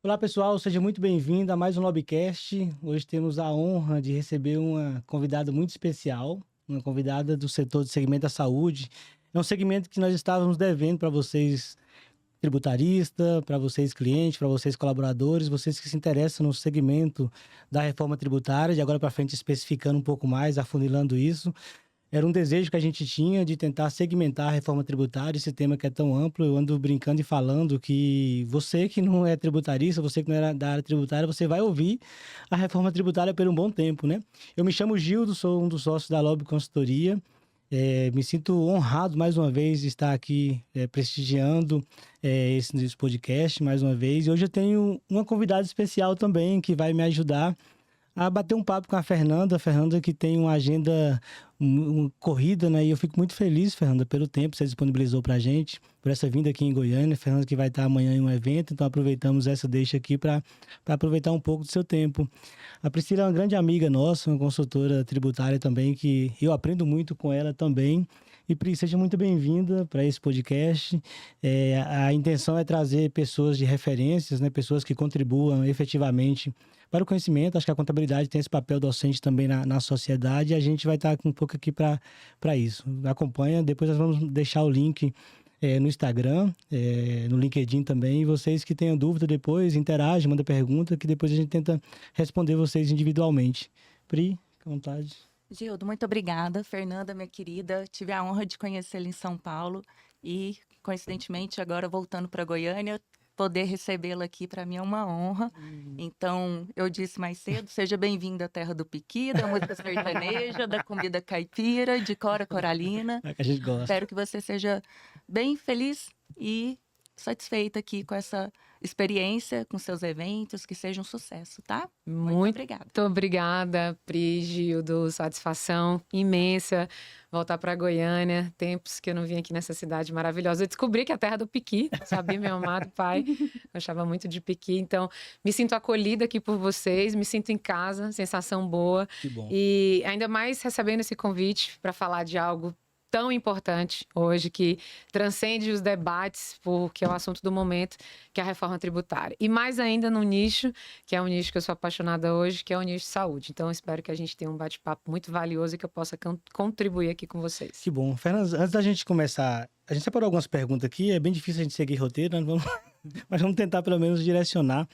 Olá, pessoal, seja muito bem-vindo a mais um Lobcast. Hoje temos a honra de receber uma convidada muito especial, uma convidada do setor de segmento da saúde. É um segmento que nós estávamos devendo para vocês, tributarista, para vocês clientes, para vocês colaboradores, vocês que se interessam no segmento da reforma tributária, de agora para frente especificando um pouco mais, afunilando isso. Era um desejo que a gente tinha de tentar segmentar a reforma tributária, esse tema que é tão amplo. Eu ando brincando e falando que você que não é tributarista, você que não é da área tributária, você vai ouvir a reforma tributária por um bom tempo, né? Eu me chamo Gildo, sou um dos sócios da Lobby Consultoria. Me sinto honrado mais uma vez de estar aqui prestigiando esse podcast mais uma vez. E hoje eu tenho uma convidada especial também que vai me ajudar a bater um papo com a Fernanda. A Fernanda que tem uma agenda corrida, né? E eu fico muito feliz, Fernanda, pelo tempo que você disponibilizou pra gente, por essa vinda aqui em Goiânia. Fernanda que vai estar amanhã em um evento, então aproveitamos essa deixa aqui para aproveitar um pouco do seu tempo. A Priscila é uma grande amiga nossa, uma consultora tributária também, que eu aprendo muito com ela também. E Pri, seja muito bem-vinda para esse podcast. A intenção é trazer pessoas de referências, né? Pessoas que contribuam efetivamente para o conhecimento. Acho que a contabilidade tem esse papel docente também na sociedade, e a gente vai estar um pouco aqui para isso. Acompanha, depois nós vamos deixar o link no Instagram, no LinkedIn também. E vocês que tenham dúvida depois, interagem, manda pergunta, que depois a gente tenta responder vocês individualmente. Pri, fica à vontade. Gildo, muito obrigada. Fernanda, minha querida, tive a honra de conhecê-la em São Paulo e, coincidentemente, agora voltando para Goiânia, poder recebê-la aqui para mim é uma honra. Então, eu disse mais cedo, seja bem-vinda à terra do piqui, da música sertaneja, da comida caipira, de Cora Coralina. É que a gente gosta. Espero que você seja bem feliz e satisfeita aqui com essa experiência, com seus eventos, que seja um sucesso, tá? Muito obrigada. Muito obrigada, Pri, Gildo, satisfação imensa voltar para Goiânia, tempos que eu não vim aqui nessa cidade maravilhosa. Eu descobri que é a terra do piqui, sabia, meu amado pai, gostava muito de piqui, então me sinto acolhida aqui por vocês, me sinto em casa, sensação boa. Que bom. E ainda mais recebendo esse convite para falar de algo tão importante hoje, que transcende os debates, porque é o assunto do momento, que é a reforma tributária. E mais ainda num nicho, que é um nicho que eu sou apaixonada hoje, que é o nicho de saúde. Então, eu espero que a gente tenha um bate-papo muito valioso e que eu possa contribuir aqui com vocês. Que bom. Fernanda, antes da gente começar, a gente separou algumas perguntas aqui, é bem difícil a gente seguir roteiro, né? Mas vamos tentar pelo menos direcionar.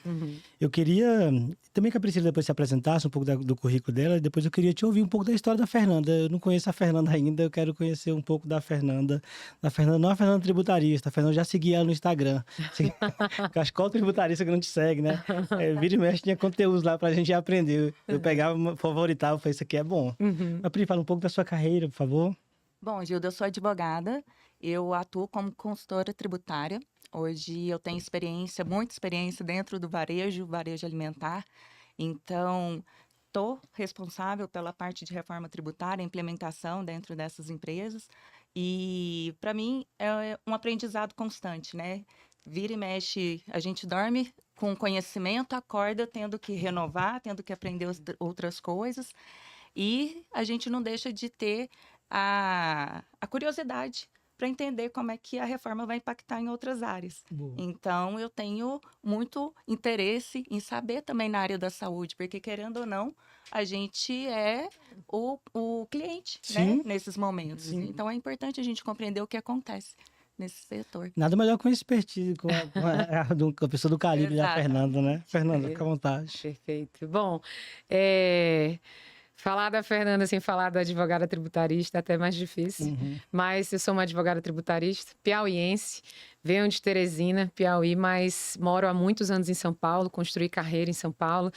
Eu queria também que a Priscila depois se apresentasse um pouco do currículo dela, e depois eu queria te ouvir um pouco da história da Fernanda. Eu não conheço a Fernanda ainda, eu quero conhecer um pouco da Fernanda. Da Fernanda, não a Fernanda tributarista, a Fernanda já segui ela no Instagram. Eu acho que qual tributarista que não te segue, né? Vira e mexe, tinha conteúdos lá pra gente aprender. Eu pegava, favoritava, falei, isso aqui é bom. A Pri, fala um pouco da sua carreira, por favor. Bom, Gilda, eu sou advogada, eu atuo como consultora tributária. Hoje eu tenho experiência, muita experiência dentro do varejo alimentar. Então, estou responsável pela parte de reforma tributária, implementação dentro dessas empresas. E, para mim, é um aprendizado constante, né? Vira e mexe, a gente dorme com conhecimento, acorda tendo que renovar, tendo que aprender outras coisas. E a gente não deixa de ter a curiosidade para entender como é que a reforma vai impactar em outras áreas. Boa. Então, eu tenho muito interesse em saber também na área da saúde, porque, querendo ou não, a gente é o cliente, né, nesses momentos. Sim. Então, é importante a gente compreender o que acontece nesse setor. Nada melhor com expertise, com a pessoa do calibre da Exato. Fernanda, né? Fernanda, fica à vontade. Perfeito. Bom, falar da Fernanda sem falar da advogada tributarista é até mais difícil. Mas eu sou uma advogada tributarista, piauiense, venho de Teresina, Piauí, mas moro há muitos anos em São Paulo, construí carreira em São Paulo.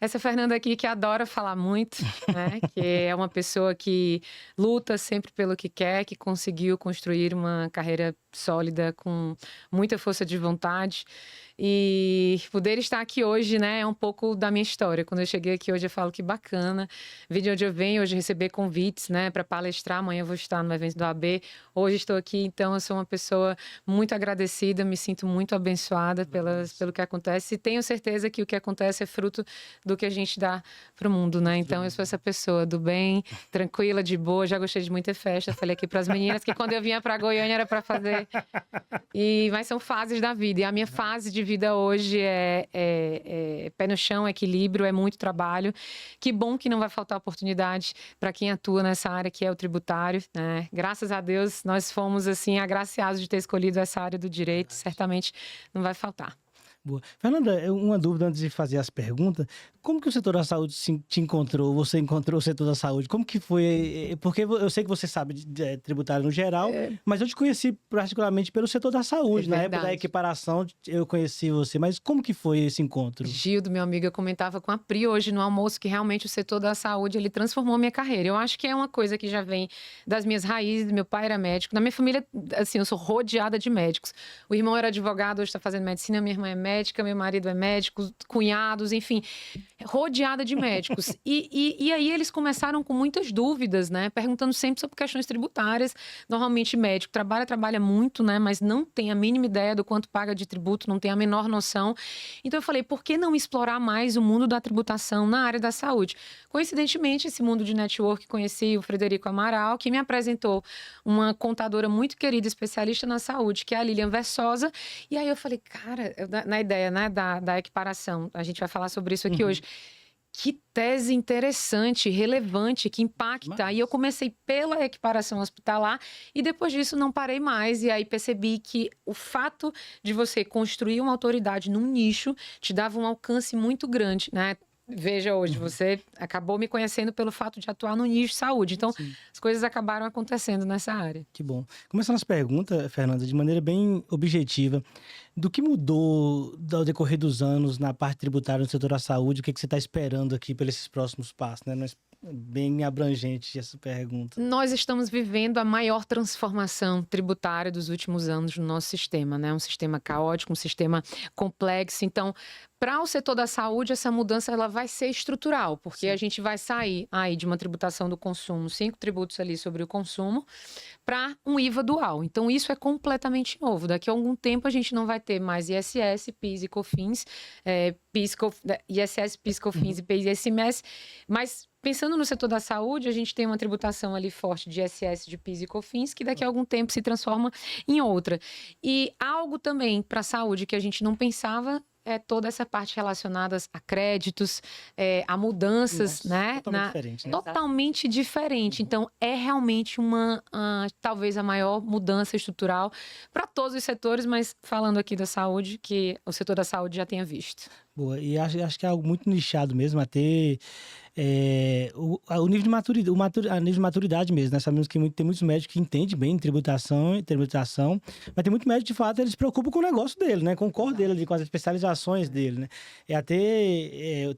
Essa Fernanda aqui que adora falar muito, né? Que é uma pessoa que luta sempre pelo que quer, que conseguiu construir uma carreira sólida com muita força de vontade. E poder estar aqui hoje, né, é um pouco da minha história. Quando eu cheguei aqui hoje, eu falo que bacana. Vi de onde eu venho, hoje receber convites, né, para palestrar. Amanhã eu vou estar no evento do AB. Hoje estou aqui, então eu sou uma pessoa muito agradecida agradecida, me sinto muito abençoada pelo que acontece. E tenho certeza que o que acontece é fruto do que a gente dá para o mundo, né? Então, eu sou essa pessoa do bem, tranquila, de boa. Já gostei de muita festa. Falei aqui para as meninas que quando eu vinha para Goiânia era para fazer. Mas são fases da vida. E a minha fase de vida hoje é pé no chão, equilíbrio, é muito trabalho. Que bom que não vai faltar oportunidade para quem atua nessa área que é o tributário, né? Graças a Deus, nós fomos, assim, agraciados de ter escolhido essa área do direito. Certamente não vai faltar. Boa. Fernanda, uma dúvida antes de fazer as perguntas. Como que o setor da saúde te encontrou? Você encontrou o setor da saúde? Como que foi? Porque eu sei que você sabe de tributário no geral, mas eu te conheci particularmente pelo setor da saúde. Na época da equiparação, eu conheci você. Mas como que foi esse encontro? Gildo, meu amigo, eu comentava com a Pri hoje no almoço que realmente o setor da saúde, ele transformou a minha carreira. Eu acho que é uma coisa que já vem das minhas raízes. Meu pai era médico. Na minha família, assim, eu sou rodeada de médicos. O irmão era advogado, hoje está fazendo medicina. Minha irmã é médica, meu marido é médico, cunhados, enfim, rodeada de médicos. E aí eles começaram com muitas dúvidas, né? Perguntando sempre sobre questões tributárias. Normalmente médico trabalha muito, né? Mas não tem a mínima ideia do quanto paga de tributo, não tem a menor noção. Então eu falei, por que não explorar mais o mundo da tributação na área da saúde? Coincidentemente, esse mundo de network, conheci o Frederico Amaral, que me apresentou uma contadora muito querida, especialista na saúde, que é a Lilian Versosa. E aí eu falei, cara, na ideia, né, da equiparação, a gente vai falar sobre isso aqui hoje. Que tese interessante, relevante, que impacta. Aí eu comecei pela equiparação hospitalar e depois disso não parei mais. E aí percebi que o fato de você construir uma autoridade num nicho te dava um alcance muito grande, né? Veja hoje, você acabou me conhecendo pelo fato de atuar no nicho de saúde. Então, as coisas acabaram acontecendo nessa área. Que bom. Começando as perguntas, Fernanda, de maneira bem objetiva. Do que mudou ao decorrer dos anos na parte tributária no setor da saúde? O que você está esperando aqui para esses próximos passos, né? Bem abrangente essa pergunta. Nós estamos vivendo a maior transformação tributária dos últimos anos no nosso sistema, né? Um sistema caótico, um sistema complexo. Então, para o setor da saúde, essa mudança ela vai ser estrutural, porque a gente vai sair aí de uma tributação do consumo, 5 tributos ali sobre o consumo, para um IVA dual. Então, isso é completamente novo. Daqui a algum tempo, a gente não vai ter mais ISS, PIS e COFINS, ISS, PIS, COFINS e PIS e ICMS, mas pensando no setor da saúde, a gente tem uma tributação ali forte de ISS, de PIS e COFINS, que daqui a algum tempo se transforma em outra. E algo também para a saúde que a gente não pensava é toda essa parte relacionada a créditos, a mudanças, né? Totalmente diferente, né? Totalmente diferente. Então, é realmente talvez a maior mudança estrutural para todos os setores, mas falando aqui da saúde, que o setor da saúde já tenha visto. Boa, e acho que é algo muito nichado mesmo, até o nível de maturidade, a nível de maturidade mesmo, né? Sabemos que tem muitos médicos que entendem bem tributação, mas tem muito médico, de fato, eles se preocupam com o negócio dele, né? Com o core dele, com as especializações dele, né?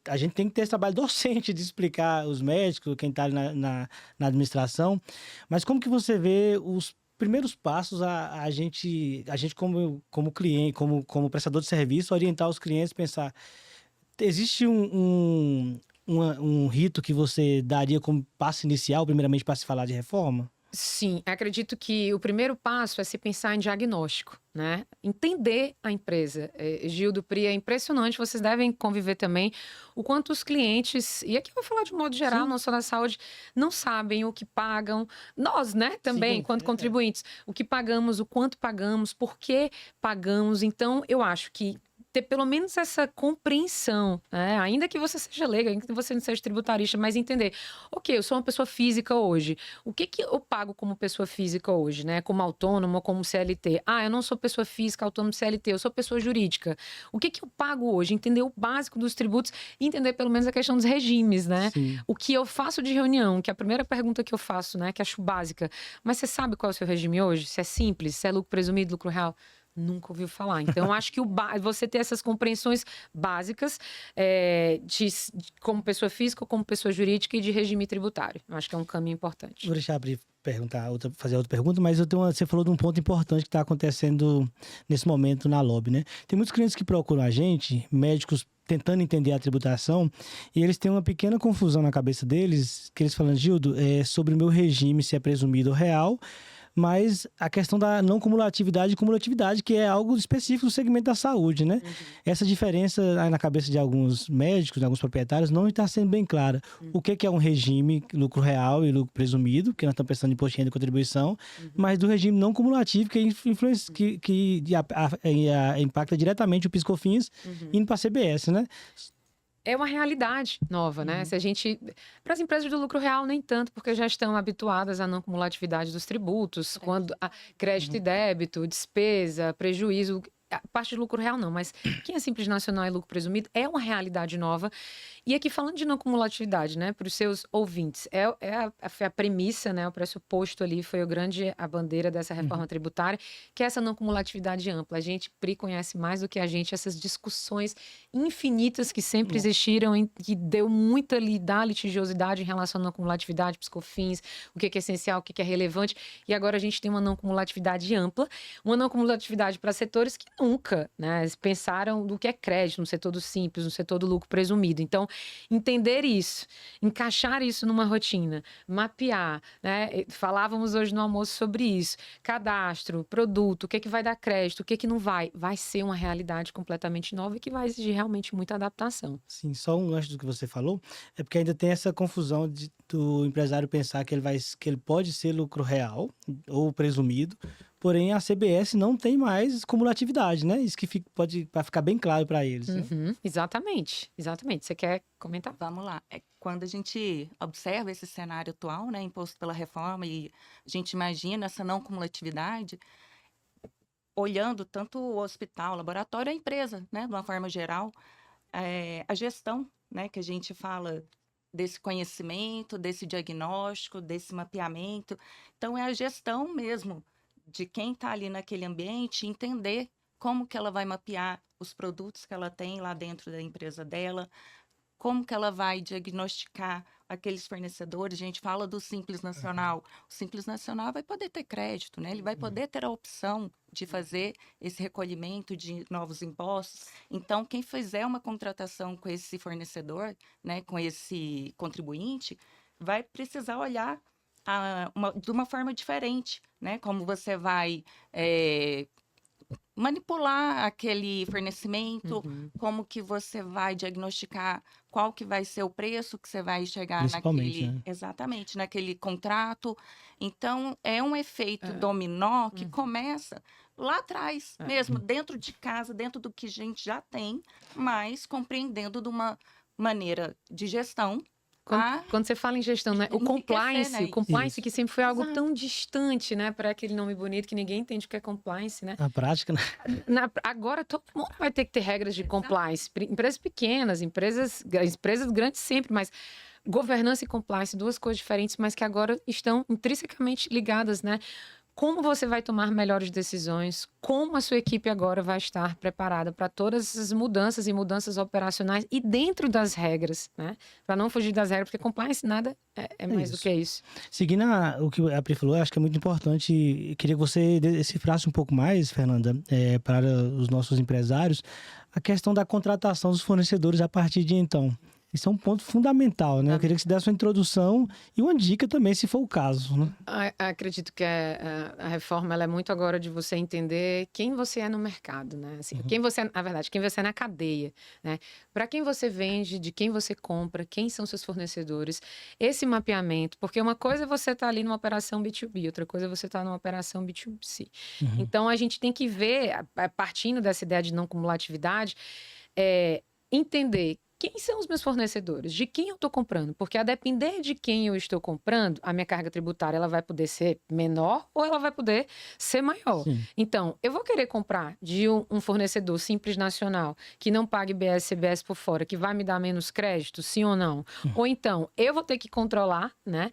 A gente tem que ter esse trabalho docente de explicar os médicos, quem está na administração, mas como que você vê os primeiros passos a gente como cliente, como prestador de serviço, orientar os clientes, pensar, existe um rito que você daria como passo inicial, primeiramente, para se falar de reforma? Sim, acredito que o primeiro passo é se pensar em diagnóstico, né? Entender a empresa. Gildo, Pri, é impressionante, vocês devem conviver também o quanto os clientes, e aqui eu vou falar de modo geral, não só da saúde, não sabem o que pagam. Nós, né, também, enquanto contribuintes, o que pagamos, o quanto pagamos, por que pagamos. Então, eu acho que ter pelo menos essa compreensão, né? Ainda que você seja leiga, ainda que você não seja tributarista, mas entender, ok, eu sou uma pessoa física hoje, o que eu pago como pessoa física hoje, né? Como autônomo, como CLT? Eu não sou pessoa física, autônomo, CLT, eu sou pessoa jurídica. O que eu pago hoje? Entender o básico dos tributos e entender pelo menos a questão dos regimes, né? Sim. O que eu faço de reunião, que é a primeira pergunta que eu faço, né? Que acho básica. Mas você sabe qual é o seu regime hoje? Se é simples, se é lucro presumido, lucro real? Nunca ouviu falar. Então, acho que você ter essas compreensões básicas como pessoa física, como pessoa jurídica e de regime tributário. Acho que é um caminho importante. Vou deixar abrir fazer outra pergunta, mas você falou de um ponto importante que está acontecendo nesse momento na LOB, né? Tem muitos clientes que procuram a gente, médicos tentando entender a tributação, e eles têm uma pequena confusão na cabeça deles, que eles falam, Gildo, sobre o meu regime, se é presumido ou real, mas a questão da não cumulatividade e cumulatividade, que é algo específico do segmento da saúde, né? Essa diferença na cabeça de alguns médicos, de alguns proprietários, não está sendo bem clara. O que é um regime lucro real e lucro presumido, que nós estamos pensando em imposto de renda e contribuição, mas do regime não cumulativo, que impacta diretamente o PIS/COFINS indo para a CBS, né? É uma realidade nova, né? Se a gente... Para as empresas do lucro real, nem tanto, porque já estão habituadas à não cumulatividade dos tributos, quando a crédito e débito, despesa, prejuízo... A parte de lucro real não, mas quem é simples nacional e lucro presumido é uma realidade nova. E aqui falando de não cumulatividade, né, para os seus ouvintes, foi a premissa, né, o pressuposto ali, foi a bandeira dessa reforma tributária, que é essa não cumulatividade ampla. A gente, Pri, conhece mais do que a gente essas discussões infinitas que sempre existiram, que deu muita litigiosidade em relação à não cumulatividade, PIS/COFINS, o que é essencial, o que é relevante, e agora a gente tem uma não cumulatividade ampla, uma não cumulatividade para setores que nunca, né, pensaram do que é crédito, no setor do simples, no setor do lucro presumido. Então, entender isso, encaixar isso numa rotina, mapear, né? Falávamos hoje no almoço sobre isso. Cadastro, produto, o que é que vai dar crédito, o que é que não vai. Vai ser uma realidade completamente nova e que vai exigir realmente muita adaptação. Sim, só um gancho do que você falou, é porque ainda tem essa confusão do empresário pensar que ele pode ser lucro real ou presumido, porém a CBS não tem mais cumulatividade, né? Isso que pode ficar bem claro para eles. Né? Exatamente. Você quer comentar? Vamos lá. Quando a gente observa esse cenário atual, né, imposto pela reforma, e a gente imagina essa não cumulatividade, olhando tanto o hospital, o laboratório, a empresa, né, de uma forma geral, a gestão, né, que a gente fala desse conhecimento, desse diagnóstico, desse mapeamento. Então, é a gestão mesmo de quem está ali naquele ambiente, entender como que ela vai mapear os produtos que ela tem lá dentro da empresa dela, como que ela vai diagnosticar aqueles fornecedores. A gente fala do Simples Nacional. O Simples Nacional vai poder ter crédito, né? Ele vai poder ter a opção de fazer esse recolhimento de novos impostos. Então, quem fizer uma contratação com esse fornecedor, né, com esse contribuinte, vai precisar olhar de uma forma diferente, né? Como você vai manipular aquele fornecimento, como que você vai diagnosticar qual que vai ser o preço que você vai chegar naquele, né? exatamente, naquele contrato. Então, é um efeito dominó que começa lá atrás, mesmo, dentro de casa, dentro do que a gente já tem, mas compreendendo de uma maneira de gestão. Quando você fala em gestão, né? O compliance, né? O compliance que sempre foi algo tão distante, né? Para aquele nome bonito que ninguém entende o que é compliance, né? Na prática, né? Agora todo mundo vai ter que ter regras de compliance. Empresas pequenas, empresas grandes sempre, mas governança e compliance, duas coisas diferentes, mas que agora estão intrinsecamente ligadas, né? Como você vai tomar melhores decisões, como a sua equipe agora vai estar preparada para todas essas mudanças e mudanças operacionais e dentro das regras, né? Para não fugir das regras, porque compliance nada é mais do que isso. Seguindo o que a Pri falou, acho que é muito importante, eu queria que você decifrasse um pouco mais, Fernanda, para os nossos empresários, a questão da contratação dos fornecedores a partir de então. Isso é um ponto fundamental, né? Eu queria que você desse uma introdução e uma dica também, se for o caso, né? Acredito que a reforma ela é muito agora de você entender quem você é no mercado, né? Assim, quem você é, na verdade, quem você é na cadeia, né? Para quem você vende, de quem você compra, quem são seus fornecedores, esse mapeamento, porque uma coisa é você estar ali numa operação B2B, outra coisa é você estar numa operação B2C. Então, a gente tem que ver, partindo dessa ideia de não cumulatividade, entender quem são os meus fornecedores, de quem eu estou comprando, porque a depender de quem eu estou comprando, a minha carga tributária ela vai poder ser menor ou ela vai poder ser maior. Sim. Então, eu vou querer comprar de um fornecedor simples nacional que não pague IBS, CBS por fora, que vai me dar menos crédito, sim ou não? Ou então, eu vou ter que controlar, né?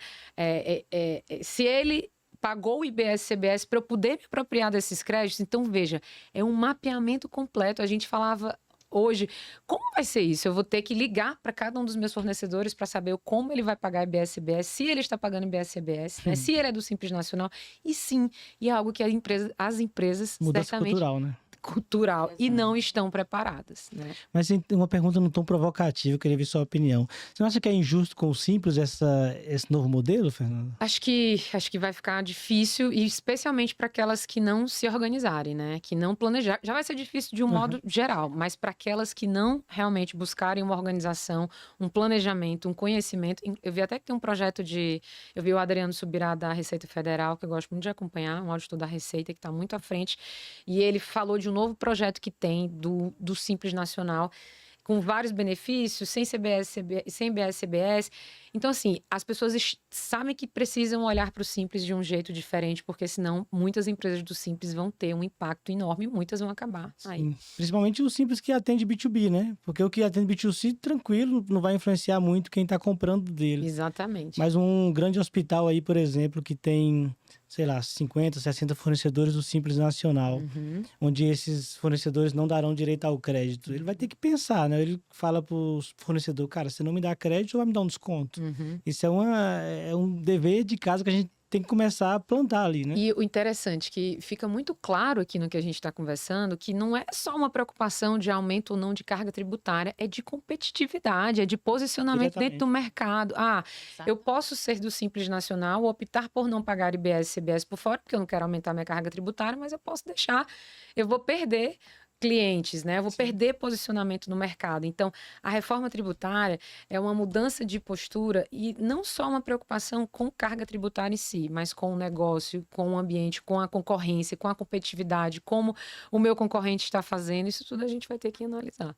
Se ele pagou o IBS, CBS para eu poder me apropriar desses créditos. Então, veja, é um mapeamento completo. A gente falava hoje, como vai ser isso? Eu vou ter que ligar para cada um dos meus fornecedores para saber como ele vai pagar IBS, CBS, se ele está pagando IBS, CBS, né? Se ele é do Simples Nacional. E sim, e é algo que as empresas Mudança certamente cultural, né? cultural e não estão preparadas, né? Mas tem uma pergunta num tom provocativo, eu queria ver sua opinião. Você não acha que é injusto com o Simples esse novo modelo, Fernanda? Acho que vai ficar difícil, e especialmente para aquelas que não se organizarem, né? Que não planejar. Já vai ser difícil de um modo geral, mas para aquelas que não realmente buscarem uma organização, um planejamento, um conhecimento. Eu vi até que tem um projeto eu vi o Adriano Subirá da Receita Federal, que eu gosto muito de acompanhar, um auditor da Receita que está muito à frente, e ele falou de um novo projeto que tem do Simples Nacional, com vários benefícios, sem CBS, sem BS, CBS. Então, assim, as pessoas sabem que precisam olhar para o Simples de um jeito diferente, porque senão muitas empresas do Simples vão ter um impacto enorme e muitas vão acabar aí. Sim. Principalmente o Simples que atende B2B, né? Porque o que atende B2C, tranquilo, não vai influenciar muito quem está comprando dele. Exatamente. Mas um grande hospital aí, por exemplo, que tem, sei lá, 50, 60 fornecedores do Simples Nacional, onde esses fornecedores não darão direito ao crédito. Ele vai ter que pensar, né? Ele fala para o fornecedor, cara, você não me dá crédito, vai me dar um desconto. Isso é um dever de casa que a gente tem que começar a plantar ali, né? E o interessante é que fica muito claro aqui no que a gente está conversando que não é só uma preocupação de aumento ou não de carga tributária, é de competitividade, é de posicionamento dentro do mercado. Eu posso ser do Simples Nacional, optar por não pagar IBS e CBS por fora, porque eu não quero aumentar minha carga tributária, mas eu posso deixar, eu vou perder clientes, né? Eu vou perder posicionamento no mercado. Então, a reforma tributária é uma mudança de postura e não só uma preocupação com carga tributária em si, mas com o negócio, com o ambiente, com a concorrência, com a competitividade, como o meu concorrente está fazendo. Isso tudo a gente vai ter que analisar.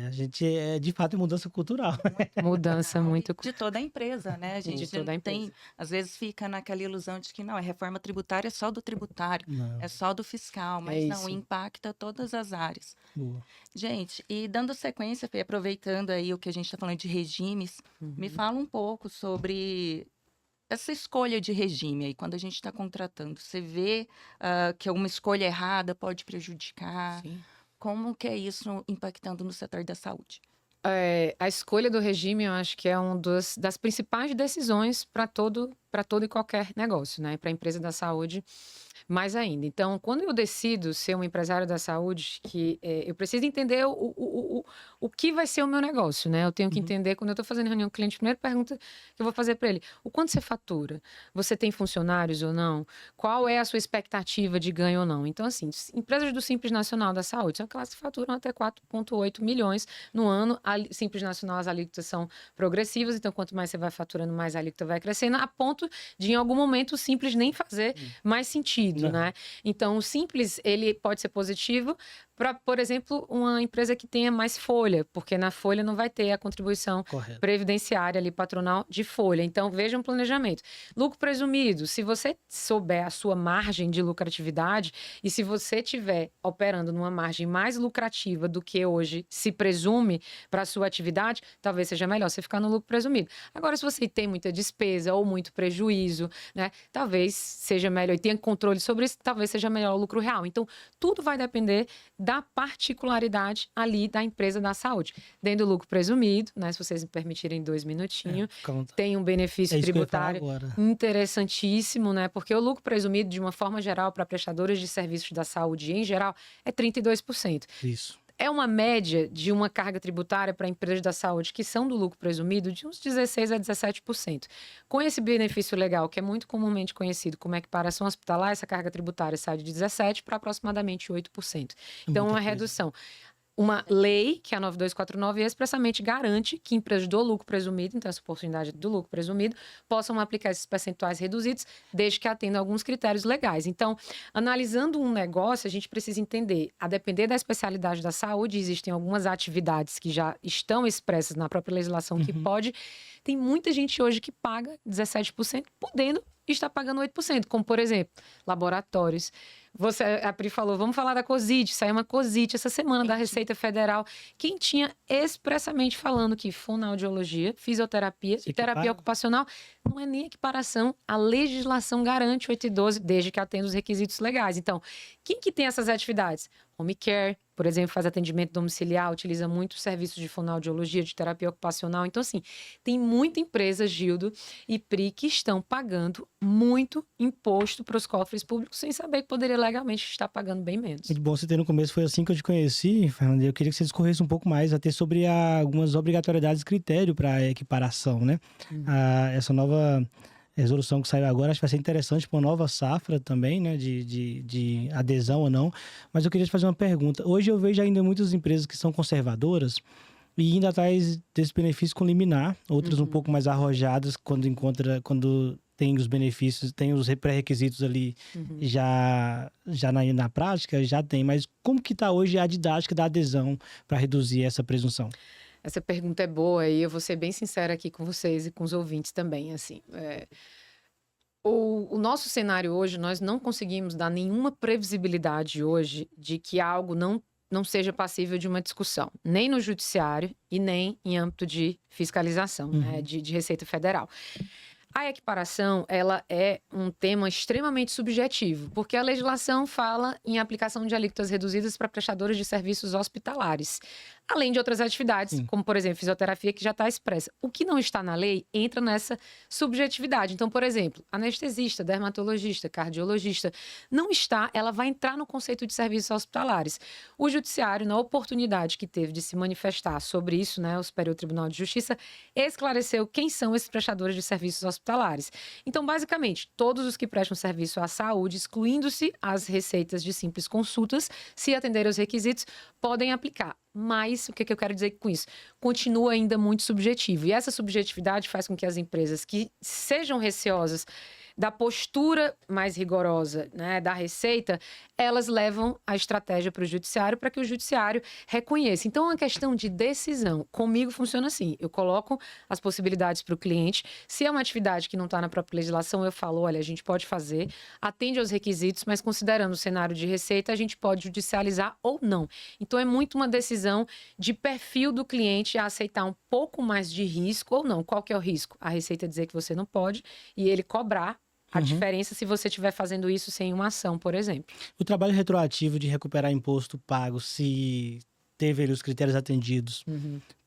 A gente de fato, é mudança cultural. Mudança muito de toda a empresa, né? A gente tem, às vezes fica naquela ilusão de que não, a reforma tributária é só do tributário, é só do fiscal, mas não, impacta todas as áreas. Boa. Gente, e dando sequência, Fê, aproveitando aí o que a gente está falando de regimes, me fala um pouco sobre essa escolha de regime aí, quando a gente está contratando. Você vê que uma escolha errada pode prejudicar? Sim. Como que é isso impactando no setor da saúde? A escolha do regime, eu acho que é uma das principais decisões para todo e qualquer negócio, né? Para a empresa da saúde, mais ainda. Então, quando eu decido ser um empresário da saúde, eu preciso entender o que vai ser o meu negócio, né? Eu tenho que entender, quando eu estou fazendo reunião com o cliente, a primeira pergunta que eu vou fazer para ele: o quanto você fatura? Você tem funcionários ou não? Qual é a sua expectativa de ganho ou não? Então, assim, empresas do Simples Nacional da Saúde são aquelas que faturam até 4,8 milhões no ano. A Simples Nacional, as alíquotas são progressivas, então quanto mais você vai faturando, mais a alíquota vai crescendo, a ponto de, em algum momento, o Simples nem fazer mais sentido, né? Então, o Simples, ele pode ser positivo para, por exemplo, uma empresa que tenha mais folha, porque na folha não vai ter a contribuição previdenciária ali, patronal de folha. Então, veja um planejamento. Lucro presumido, se você souber a sua margem de lucratividade e se você estiver operando numa margem mais lucrativa do que hoje se presume para a sua atividade, talvez seja melhor você ficar no lucro presumido. Agora, se você tem muita despesa ou muito prejuízo, né, talvez seja melhor, e tenha controle sobre isso, talvez seja melhor o lucro real. Então, tudo vai depender da particularidade ali da empresa da saúde. Dentro do lucro presumido, né, se vocês me permitirem 2 minutinhos, tem um benefício tributário interessantíssimo, né, porque o lucro presumido, de uma forma geral, para prestadores de serviços da saúde em geral, é 32%. Isso. É uma média de uma carga tributária para empresas da saúde que são do lucro presumido de uns 16% a 17%. Com esse benefício legal, que é muito comumente conhecido como equiparação hospitalar, essa carga tributária sai de 17% para aproximadamente 8%. Então, uma redução. Uma lei, que é a 9249, expressamente garante que empresas do lucro presumido, então essa oportunidade do lucro presumido, possam aplicar esses percentuais reduzidos, desde que atendam alguns critérios legais. Então, analisando um negócio, a gente precisa entender, a depender da especialidade da saúde, existem algumas atividades que já estão expressas na própria legislação que pode. Tem muita gente hoje que paga 17%, podendo estar pagando 8%, como, por exemplo, laboratórios. A Pri falou, vamos falar da COSIT, saiu uma COSIT essa semana da Receita Federal, quem tinha expressamente falando que fonoaudiologia, fisioterapia e terapia ocupacional não é nem equiparação, a legislação garante 8 e 12, desde que atenda os requisitos legais. Então, quem que tem essas atividades? home care, por exemplo, faz atendimento domiciliar, utiliza muito serviços de fonoaudiologia, de terapia ocupacional. Então, assim, tem muita empresa, Gildo e Pri, que estão pagando muito imposto para os cofres públicos sem saber que poderia legalmente estar pagando bem menos. Muito bom você ter no começo, foi assim que eu te conheci, Fernanda. Eu queria que você discorresse um pouco mais até sobre algumas obrigatoriedades e critério para equiparação, né? Essa nova resolução que saiu agora, acho que vai ser interessante para uma nova safra também, né? De adesão ou não. Mas eu queria te fazer uma pergunta. Hoje eu vejo ainda muitas empresas que são conservadoras e indo atrás desse benefício com liminar, outras um pouco mais arrojadas quando tem os benefícios, tem os pré-requisitos ali já na prática, já tem. Mas como que está hoje a didática da adesão para reduzir essa presunção? Essa pergunta é boa e eu vou ser bem sincera aqui com vocês e com os ouvintes também, assim. O nosso cenário hoje, nós não conseguimos dar nenhuma previsibilidade hoje de que algo não seja passível de uma discussão, nem no judiciário e nem em âmbito de fiscalização, né, de Receita Federal. A equiparação, ela é um tema extremamente subjetivo, porque a legislação fala em aplicação de alíquotas reduzidas para prestadores de serviços hospitalares, além de outras atividades, como, por exemplo, fisioterapia, que já está expressa. O que não está na lei entra nessa subjetividade. Então, por exemplo, anestesista, dermatologista, cardiologista, não está, ela vai entrar no conceito de serviços hospitalares. O judiciário, na oportunidade que teve de se manifestar sobre isso, né, o Superior Tribunal de Justiça, esclareceu quem são esses prestadores de serviços hospitalares. Então, basicamente, todos os que prestam serviço à saúde, excluindo-se as receitas de simples consultas, se atenderem aos requisitos, podem aplicar. Mas, o que eu quero dizer com isso? Continua ainda muito subjetivo. E essa subjetividade faz com que as empresas que sejam receosas da postura mais rigorosa, né, da Receita, elas levam a estratégia para o judiciário para que o judiciário reconheça. Então, é uma questão de decisão. Comigo funciona assim, eu coloco as possibilidades para o cliente. Se é uma atividade que não está na própria legislação, eu falo, olha, a gente pode fazer, atende aos requisitos, mas considerando o cenário de Receita, a gente pode judicializar ou não. Então, é muito uma decisão de perfil do cliente a aceitar um pouco mais de risco ou não. Qual que é o risco? A Receita dizer que você não pode e ele cobrar a diferença se você estiver fazendo isso sem uma ação, por exemplo. O trabalho retroativo de recuperar imposto pago, se teve ali os critérios atendidos,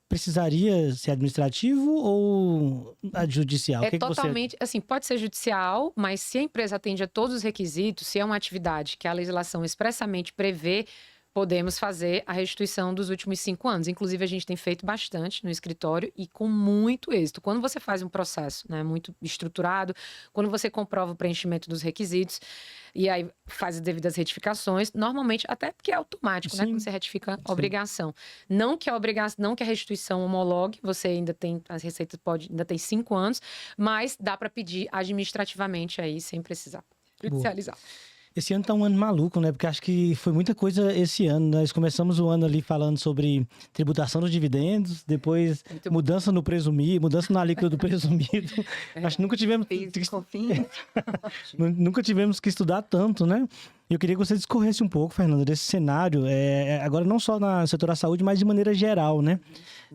precisaria ser administrativo ou judicial? É totalmente, assim, pode ser judicial, mas se a empresa atende a todos os requisitos, se é uma atividade que a legislação expressamente prevê, podemos fazer a restituição dos últimos 5 anos. Inclusive, a gente tem feito bastante no escritório e com muito êxito. Quando você faz um processo, né, muito estruturado, quando você comprova o preenchimento dos requisitos e aí faz as devidas retificações, normalmente, até porque é automático, né, quando você retifica a obrigação. Não que a restituição homologue, você ainda tem, as receitas ainda tem 5 anos, mas dá para pedir administrativamente aí, sem precisar judicializar. Boa. Esse ano tá um ano maluco, né? Porque acho que foi muita coisa esse ano. Nós começamos o ano ali falando sobre tributação dos dividendos, depois mudança no presumido, mudança na alíquota do presumido. Acho que nunca tivemos... nunca tivemos que estudar tanto, né? E eu queria que você discorresse um pouco, Fernanda, desse cenário, agora não só no setor da saúde, mas de maneira geral, né?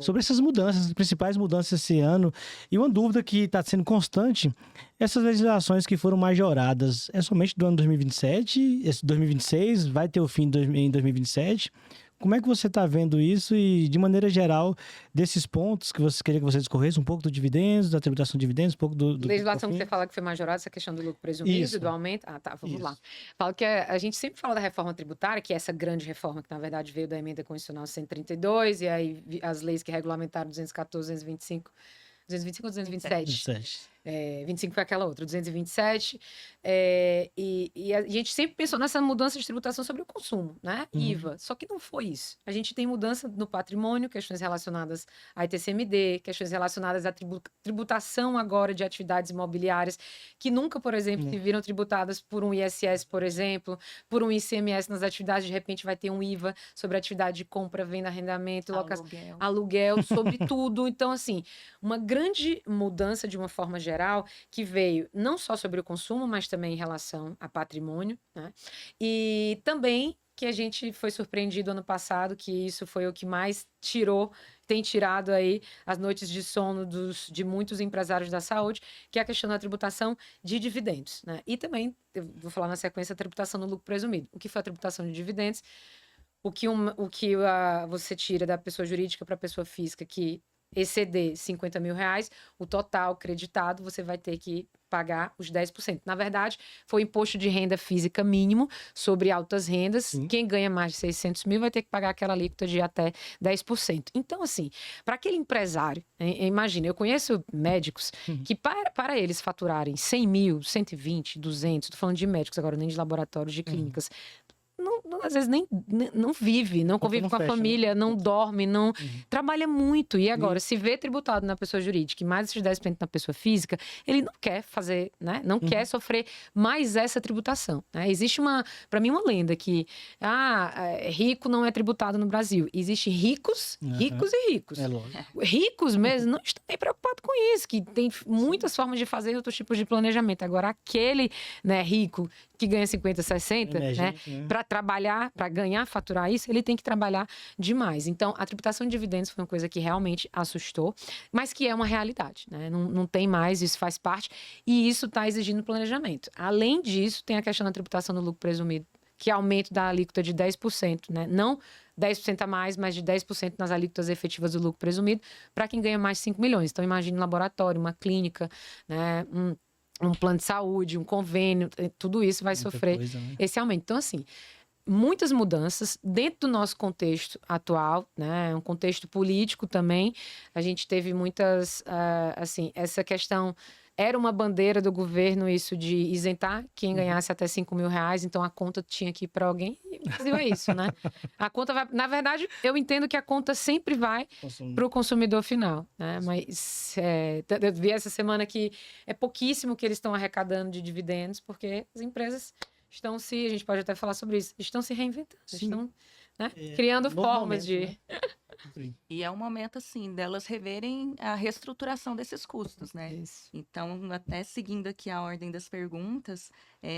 Sobre essas mudanças, as principais mudanças esse ano. E uma dúvida que está sendo constante, essas legislações que foram majoradas, é somente do ano 2027? Esse 2026 vai ter o fim em 2027? Como é que você está vendo isso e, de maneira geral, desses pontos que você queria que você discorresse, um pouco do dividendos, da tributação de dividendos, um pouco do legislação que você fala que foi majorada, essa questão do lucro presumido, Isso. do aumento. Vamos lá. Falo que a gente sempre fala da reforma tributária, que é essa grande reforma que, na verdade, veio da emenda constitucional 132, e aí as leis que regulamentaram 214, 225... 225 ou 227? 25 foi aquela outra, 227. E a gente sempre pensou nessa mudança de tributação sobre o consumo, né? IVA. Só que não foi isso. A gente tem mudança no patrimônio, questões relacionadas à ITCMD, questões relacionadas à tributação agora de atividades imobiliárias, que nunca, por exemplo, se viram tributadas por um ISS, por exemplo, por um ICMS nas atividades, de repente vai ter um IVA sobre a atividade de compra, venda, arrendamento, aluguel, sobre tudo. Então, assim, uma grande mudança de uma forma geral, que veio não só sobre o consumo, mas também em relação a patrimônio, né? E também que a gente foi surpreendido ano passado, que isso foi o que mais tem tirado aí as noites de sono de muitos empresários da saúde, que é a questão da tributação de dividendos, né? E também, eu vou falar na sequência, a tributação do lucro presumido. O que foi a tributação de dividendos? você tira da pessoa jurídica para a pessoa física que exceder R$50 mil, o total creditado você vai ter que pagar os 10%. Na verdade, foi o imposto de renda física mínimo sobre altas rendas. Sim. Quem ganha mais de 600 mil vai ter que pagar aquela alíquota de até 10%. Então, assim, para aquele empresário, imagina, eu conheço médicos que para eles faturarem 100 mil, 120, 200, estou falando de médicos agora, nem de laboratórios, de clínicas, às vezes não vive, não convive com a família, não dorme, não trabalha muito. E agora, se vê tributado na pessoa jurídica e mais esses 10% na pessoa física, ele não quer fazer, né? Não quer sofrer mais essa tributação. Né? Existe para mim, uma lenda que rico não é tributado no Brasil. Existem ricos e ricos. É lógico. Ricos mesmo não estão nem preocupados com isso, que tem muitas formas de fazer outros tipos de planejamento. Agora, aquele, né, rico que ganha 50, 60, né, para trabalhar, para ganhar, faturar isso, ele tem que trabalhar demais. Então, a tributação de dividendos foi uma coisa que realmente assustou, mas que é uma realidade, né? Não tem mais, isso faz parte, e isso está exigindo planejamento. Além disso, tem a questão da tributação do lucro presumido, que é aumento da alíquota de 10%, né? Não 10% a mais, mas de 10% nas alíquotas efetivas do lucro presumido, para quem ganha mais de 5 milhões. Então, imagine um laboratório, uma clínica, né? Um plano de saúde, um convênio, tudo isso vai sofrer esse aumento. Então, assim, muitas mudanças dentro do nosso contexto atual, né? Um contexto político também. A gente teve muitas, assim, essa questão era uma bandeira do governo isso de isentar quem ganhasse até 5 mil reais, então a conta tinha que ir para alguém, e o Brasil é isso, né? A conta vai, na verdade, eu entendo que a conta sempre vai para o consumidor final, né? Mas eu vi essa semana que é pouquíssimo que eles estão arrecadando de dividendos, porque as empresas estão a gente pode até falar sobre isso, estão se reinventando, estão, né, criando formas de... Né? E é um momento, assim, delas reverem a reestruturação desses custos, né? Isso. Então, até seguindo aqui a ordem das perguntas,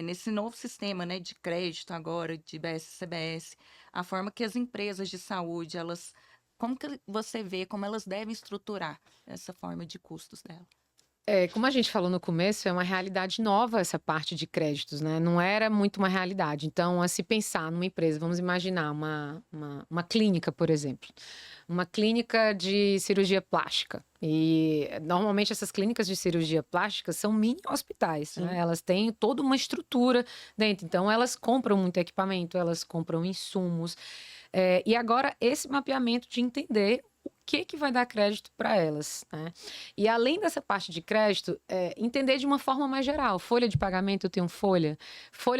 nesse novo sistema, né, de crédito agora, de BS-CBS, a forma que as empresas de saúde, como que você vê, como elas devem estruturar essa forma de custos dela? Como a gente falou no começo, é uma realidade nova essa parte de créditos, né? Não era muito uma realidade. Então, a se pensar numa empresa, vamos imaginar uma clínica, por exemplo. Uma clínica de cirurgia plástica. E, normalmente, essas clínicas de cirurgia plástica são mini hospitais, né? Elas têm toda uma estrutura dentro. Então, elas compram muito equipamento, elas compram insumos. E agora, esse mapeamento de entender o que vai dar crédito para elas, né? E além dessa parte de crédito, entender de uma forma mais geral. Folha de pagamento, eu tenho folha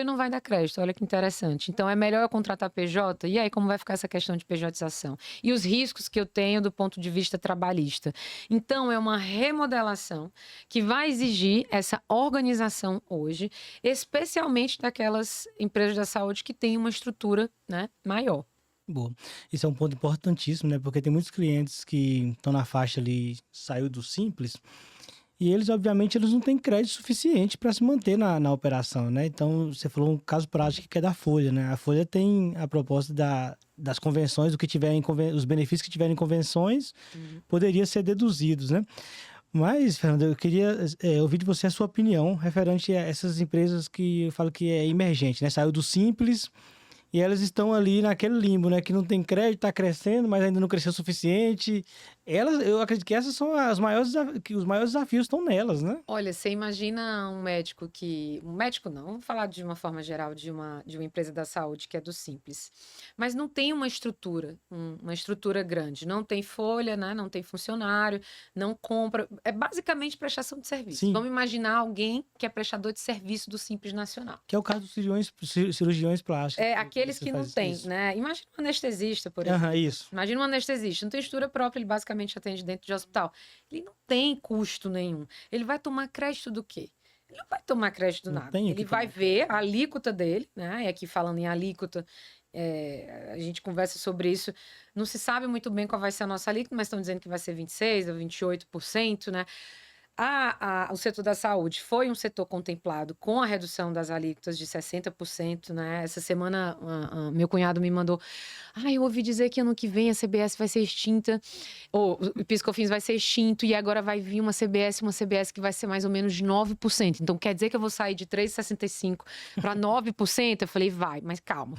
não vai dar crédito, olha que interessante. Então, é melhor eu contratar PJ? E aí, como vai ficar essa questão de PJização? E os riscos que eu tenho do ponto de vista trabalhista? Então, é uma remodelação que vai exigir essa organização hoje, especialmente daquelas empresas da saúde que têm uma estrutura, né, maior. Boa. Isso é um ponto importantíssimo, né? Porque tem muitos clientes que estão na faixa ali, saiu do Simples, e eles, obviamente, eles não têm crédito suficiente para se manter na operação, né? Então, você falou um caso prático que é da Folha, né? A Folha tem a proposta das convenções, os benefícios que tiverem em convenções, poderia ser deduzidos, né? Mas, Fernanda, eu queria ouvir de você a sua opinião referente a essas empresas que eu falo que é emergente, né? Saiu do Simples... E elas estão ali naquele limbo, né? Que não tem crédito, está crescendo, mas ainda não cresceu o suficiente. Eu acredito que essas são os maiores desafios estão nelas, né? Olha, você imagina um médico um médico não, vamos falar de uma forma geral de uma empresa da saúde que é do Simples. Mas não tem uma estrutura grande. Não tem folha, né? Não tem funcionário, não compra. É basicamente prestação de serviço. Sim. Vamos imaginar alguém que é prestador de serviço do Simples Nacional. Que é o caso dos cirurgiões plásticos. Aqueles que não têm, né? Imagina um anestesista, por exemplo. Isso. Imagina um anestesista, não tem estrutura própria, ele basicamente atende dentro de hospital. Ele não tem custo nenhum. Ele vai tomar crédito do quê? Ele não vai tomar crédito do nada. Ele vai ver a alíquota dele, né? E aqui falando em alíquota, a gente conversa sobre isso. Não se sabe muito bem qual vai ser a nossa alíquota, mas estão dizendo que vai ser 26% ou 28%, né? o setor da saúde foi um setor contemplado com a redução das alíquotas de 60%, né? Essa semana, meu cunhado me mandou: eu ouvi dizer que ano que vem a CBS vai ser extinta, ou o PIS/COFINS vai ser extinto, e agora vai vir uma CBS que vai ser mais ou menos de 9%. Então, quer dizer que eu vou sair de 3,65% para 9%? Eu falei, vai, mas calma.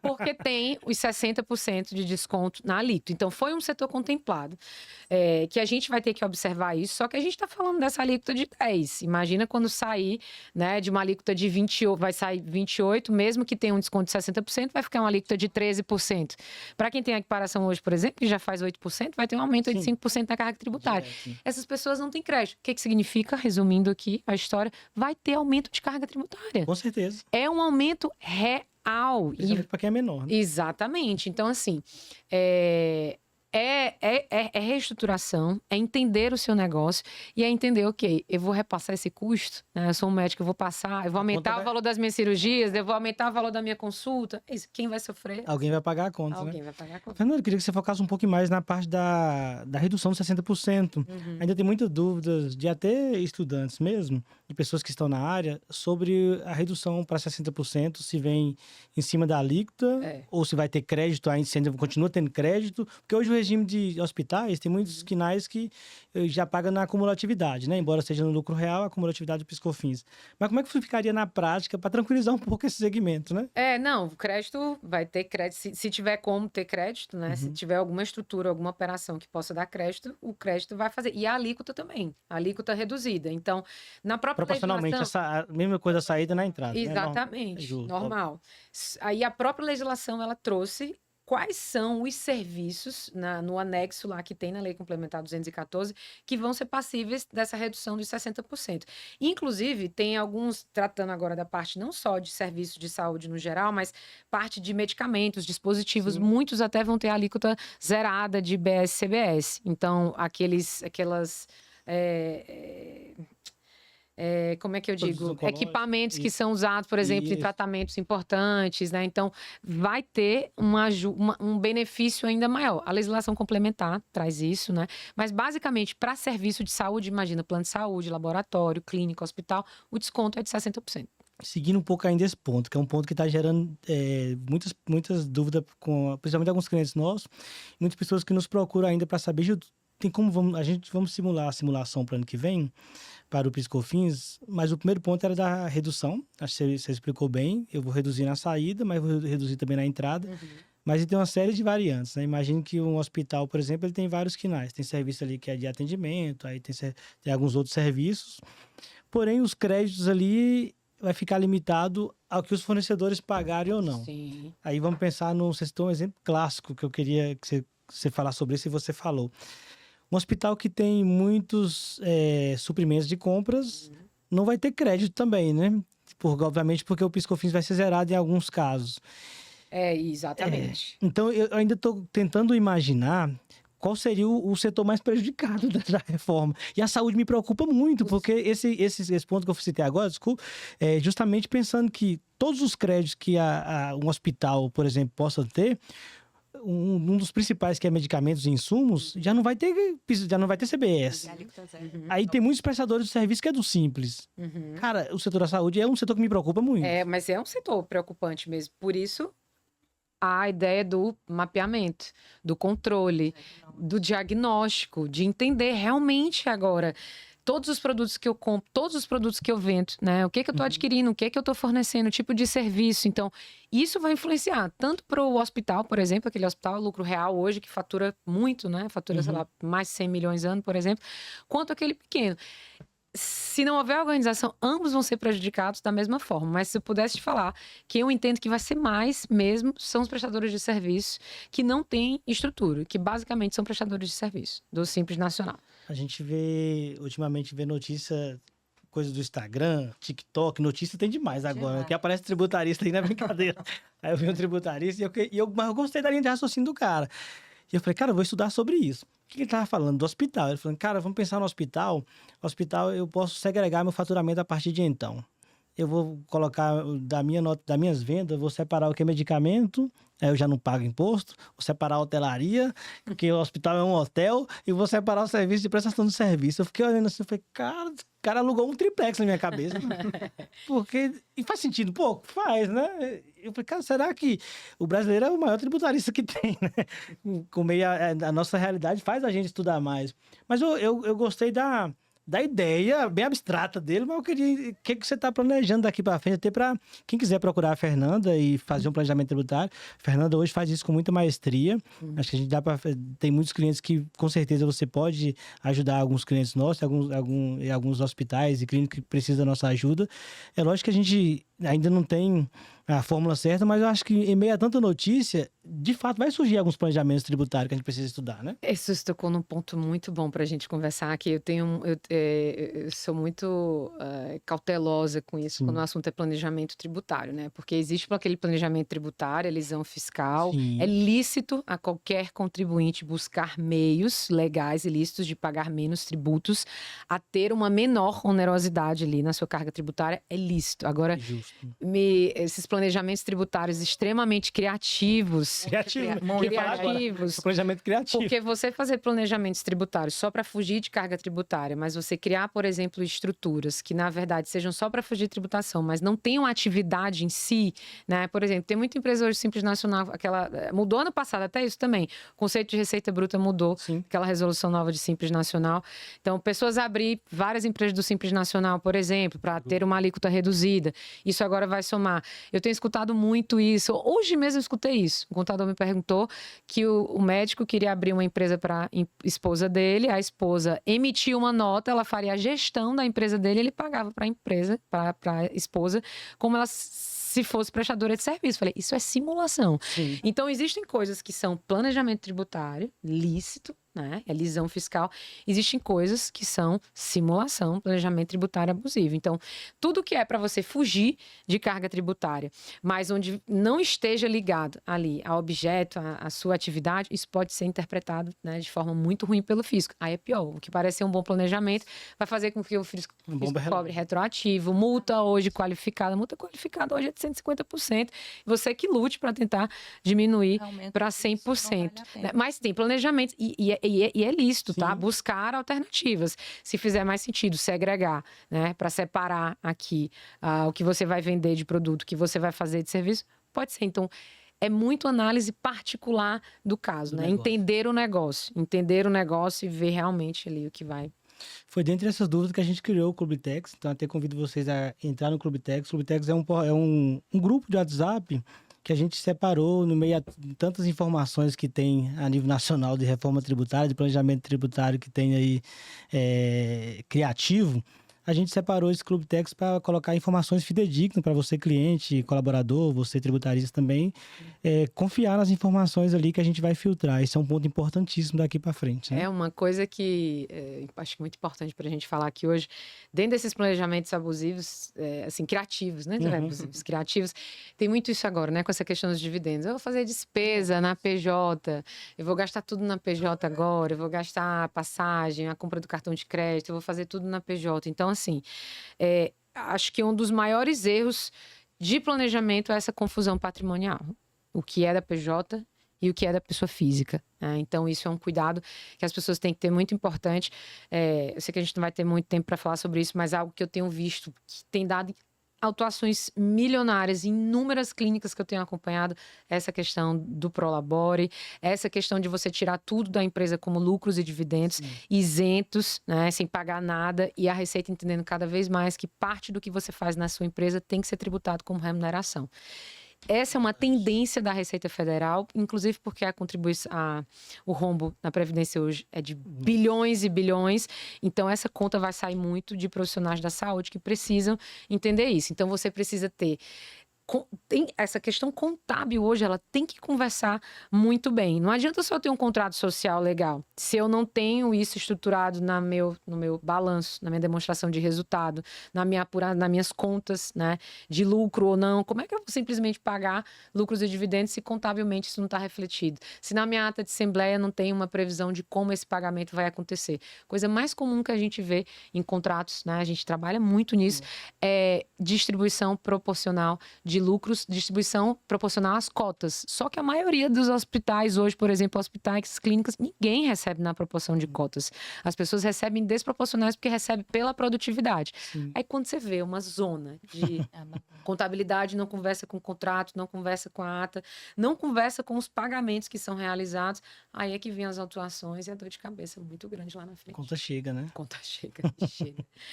Porque tem os 60% de desconto na alíquota. Então, foi um setor contemplado, que a gente vai ter que observar isso, só que a gente está falando dessa alíquota de 10. Imagina quando sair, né, de uma alíquota de 28, vai sair 28, mesmo que tenha um desconto de 60%, vai ficar uma alíquota de 13%. Para quem tem a equiparação hoje, por exemplo, que já faz 8%, vai ter um aumento de 5% na carga tributária. Essas pessoas não têm crédito. O que significa, resumindo aqui a história, vai ter aumento de carga tributária. Com certeza. É um aumento real. Principalmente para quem é menor, né? Exatamente. Então, assim, reestruturação, é entender o seu negócio e é entender, ok, eu vou repassar esse custo, né? Eu sou um médico, eu vou aumentar o valor das minhas cirurgias, eu vou aumentar o valor da minha consulta. É isso, quem vai sofrer? Alguém vai pagar a conta, Alguém né? vai pagar a conta. Fernando, eu queria que você focasse um pouco mais na parte da redução de 60%. Ainda tem muitas dúvidas de até estudantes mesmo, de pessoas que estão na área, sobre a redução para 60%, se vem em cima da alíquota, ou se vai ter crédito ainda, se ainda continua tendo crédito, porque hoje o regime de hospitais tem muitos quinais que já pagam na acumulatividade, né? Embora seja no lucro real, a acumulatividade do PIS/COFINS. Mas como é que ficaria na prática para tranquilizar um pouco esse segmento, né? Não, o crédito vai ter crédito, se tiver como ter crédito, né? Se tiver alguma estrutura, alguma operação que possa dar crédito, o crédito vai fazer. E a alíquota também, a alíquota reduzida. Então, na própria proporcionalmente, a mesma coisa a saída na entrada. Exatamente, né? Normal. Aí a própria legislação, ela trouxe quais são os serviços no anexo lá que tem na Lei Complementar 214 que vão ser passíveis dessa redução dos 60%. Inclusive, tem alguns, tratando agora da parte não só de serviços de saúde no geral, mas parte de medicamentos, dispositivos, muitos até vão ter a alíquota zerada de BS-CBS. Então, aquelas... como é que eu digo? Equipamentos que são usados, por exemplo, em tratamentos importantes, né? Então, vai ter um benefício ainda maior. A legislação complementar traz isso, né? Mas, basicamente, para serviço de saúde, imagina, plano de saúde, laboratório, clínica, hospital, o desconto é de 60%. Seguindo um pouco ainda esse ponto, que é um ponto que está gerando muitas dúvidas, principalmente alguns clientes nossos, muitas pessoas que nos procuram ainda para saber, tem como vamos simular a simulação para o ano que vem, para o PIS/COFINS, mas o primeiro ponto era da redução, acho que você explicou bem, eu vou reduzir na saída, mas vou reduzir também na entrada, mas tem uma série de variantes, né? Imagine que um hospital, por exemplo, ele tem vários quinais, tem serviço ali que é de atendimento, aí tem alguns outros serviços, porém os créditos ali vai ficar limitado ao que os fornecedores pagarem ou não. Sim. Aí vamos pensar você citou um exemplo clássico que eu queria que você falasse sobre isso e você falou. Um hospital que tem muitos suprimentos de compras não vai ter crédito também, né? Obviamente porque o PIS/COFINS vai ser zerado em alguns casos. Exatamente. Então, eu ainda estou tentando imaginar qual seria o setor mais prejudicado da reforma. E a saúde me preocupa muito, porque esse ponto que eu citei agora, desculpa, justamente pensando que todos os créditos que um hospital, por exemplo, possa ter, um dos principais, que é medicamentos e insumos, já não vai ter CBS. Aí tem muitos prestadores de serviço que é do Simples. Cara, o setor da saúde é um setor que me preocupa muito. Mas é um setor preocupante mesmo. Por isso, a ideia do mapeamento, do controle, do diagnóstico, de entender realmente agora todos os produtos que eu compro, todos os produtos que eu vendo, né? O que eu estou adquirindo, o que eu estou fornecendo, o tipo de serviço. Então, isso vai influenciar tanto para o hospital, por exemplo, aquele hospital lucro real hoje que fatura muito, né? Fatura, sei lá, mais de 100 milhões ano, por exemplo, quanto aquele pequeno. Se não houver organização, ambos vão ser prejudicados da mesma forma. Mas se eu pudesse te falar, que eu entendo que vai ser mais mesmo, são os prestadores de serviço que não têm estrutura, que basicamente são prestadores de serviço do Simples Nacional. A gente ultimamente vê notícia, coisa do Instagram, TikTok, notícia tem demais agora. Que aparece tributarista aí na brincadeira. Aí eu vi um tributarista mas eu gostei da linha de raciocínio do cara. E eu falei, cara, eu vou estudar sobre isso. O que ele estava falando? Do hospital. Ele falou, cara, vamos pensar no hospital. Hospital, eu posso segregar meu faturamento a partir de então. eu vou colocar da minha nota, das minhas vendas, eu vou separar o que é medicamento, aí eu já não pago imposto, vou separar a hotelaria, porque o hospital é um hotel, e vou separar o serviço de prestação de serviço. Eu fiquei olhando assim, eu falei, cara, o cara alugou um triplex na minha cabeça. Porque, e faz sentido? Pô, faz, né? Eu falei, cara, será que o brasileiro é o maior tributarista que tem, né? Com meio a nossa realidade faz a gente estudar mais. Mas eu gostei da ideia bem abstrata dele, mas eu queria... O que você está planejando daqui para frente? Até para quem quiser procurar a Fernanda e fazer um planejamento tributário. A Fernanda hoje faz isso com muita maestria. Acho que a gente dá para... Tem muitos clientes que, com certeza, você pode ajudar alguns clientes nossos, alguns hospitais e clínicas que precisam da nossa ajuda. É lógico que a gente ainda não tem a fórmula certa, mas eu acho que em meio a tanta notícia, de fato, vai surgir alguns planejamentos tributários que a gente precisa estudar, né? Isso tocou num ponto muito bom para a gente conversar aqui. Eu sou muito cautelosa com isso. Sim. Quando o assunto é planejamento tributário, né? Porque existe aquele planejamento tributário, elisão fiscal. Sim. É lícito a qualquer contribuinte buscar meios legais e lícitos de pagar menos tributos, a ter uma menor onerosidade ali na sua carga tributária. É lícito. Agora, esses planejamentos tributários extremamente criativos. Criativos. Planejamento criativo. Porque você fazer planejamentos tributários só para fugir de carga tributária, mas você criar, por exemplo, estruturas que, na verdade, sejam só para fugir de tributação, mas não tenham atividade em si, né? Por exemplo, tem muita empresa hoje Simples Nacional, mudou ano passado até isso também. O conceito de receita bruta mudou, sim, aquela resolução nova de Simples Nacional. Então, pessoas abrir várias empresas do Simples Nacional, por exemplo, para ter uma alíquota reduzida. Isso agora vai somar. Eu tenho escutado muito isso. Hoje mesmo eu escutei isso. O contador me perguntou que o médico queria abrir uma empresa para a esposa dele. A esposa emitia uma nota, ela faria a gestão da empresa dele, ele pagava para a empresa, para a esposa, como ela se fosse prestadora de serviço. Falei, isso é simulação. Sim. Então, existem coisas que são planejamento tributário, lícito, né? É lisão fiscal. Existem coisas que são simulação, planejamento tributário abusivo. Então, tudo que é para você fugir de carga tributária, mas onde não esteja ligado ali ao objeto, à sua atividade, isso pode ser interpretado, né, de forma muito ruim pelo fisco. Aí é pior. O que parece ser um bom planejamento vai fazer com que o fisco cobre retroativo, multa hoje qualificada. Multa qualificada hoje é de 150%. Você que lute para tentar diminuir para 100%. Vale, mas tem planejamento e é lícito, sim, tá? Buscar alternativas. Se fizer mais sentido, segregar, né? Para separar aqui o que você vai vender de produto, o que você vai fazer de serviço, pode ser. Então, é muito análise particular do caso, né? Entender o negócio e ver realmente ali o que vai. Foi dentre essas dúvidas que a gente criou o Clubtex. Então, até convido vocês a entrar no Clubtex. O Clubtex é um grupo de WhatsApp que a gente separou no meio de tantas informações que tem a nível nacional de reforma tributária, de planejamento tributário que tem aí criativo. A gente separou esse Clubtex para colocar informações fidedignas para você, cliente, colaborador, você, tributarista também, confiar nas informações ali que a gente vai filtrar. Esse é um ponto importantíssimo daqui para frente, né? É uma coisa que acho muito importante para a gente falar aqui hoje. Dentro desses planejamentos abusivos, assim, criativos, né? Abusivos, criativos, tem muito isso agora, né? Com essa questão dos dividendos. Eu vou fazer despesa na PJ, eu vou gastar tudo na PJ agora, eu vou gastar a passagem, a compra do cartão de crédito, eu vou fazer tudo na PJ. Então, assim, acho que um dos maiores erros de planejamento é essa confusão patrimonial. O que é da PJ e o que é da pessoa física. Né? Então, isso é um cuidado que as pessoas têm que ter muito importante. Eu sei que a gente não vai ter muito tempo para falar sobre isso, mas algo que eu tenho visto que tem dado autuações milionárias em inúmeras clínicas que eu tenho acompanhado, essa questão do Prolabore, essa questão de você tirar tudo da empresa como lucros e dividendos, sim, isentos, né, sem pagar nada, e a Receita entendendo cada vez mais que parte do que você faz na sua empresa tem que ser tributado como remuneração. Essa é uma tendência da Receita Federal, inclusive porque o rombo na Previdência hoje é de bilhões e bilhões. Então, essa conta vai sair muito de profissionais da saúde que precisam entender isso. Então, você precisa ter tem essa questão contábil hoje, ela tem que conversar muito bem. Não adianta só ter um contrato social legal. Se eu não tenho isso estruturado no meu balanço, na minha demonstração de resultado, nas minhas contas, né, de lucro ou não, como é que eu vou simplesmente pagar lucros e dividendos se contabilmente isso não está refletido? Se na minha ata de assembleia não tem uma previsão de como esse pagamento vai acontecer. Coisa mais comum que a gente vê em contratos, né, a gente trabalha muito nisso, é distribuição proporcional de lucros, distribuição proporcional às cotas. Só que a maioria dos hospitais hoje, por exemplo, hospitais clínicas, ninguém recebe na proporção de cotas. As pessoas recebem desproporcionais porque recebem pela produtividade. Sim. Aí quando você vê uma zona de contabilidade, não conversa com o contrato, não conversa com a ata, não conversa com os pagamentos que são realizados, aí é que vem as atuações e a dor de cabeça muito grande lá na frente. Conta chega, né? Conta chega.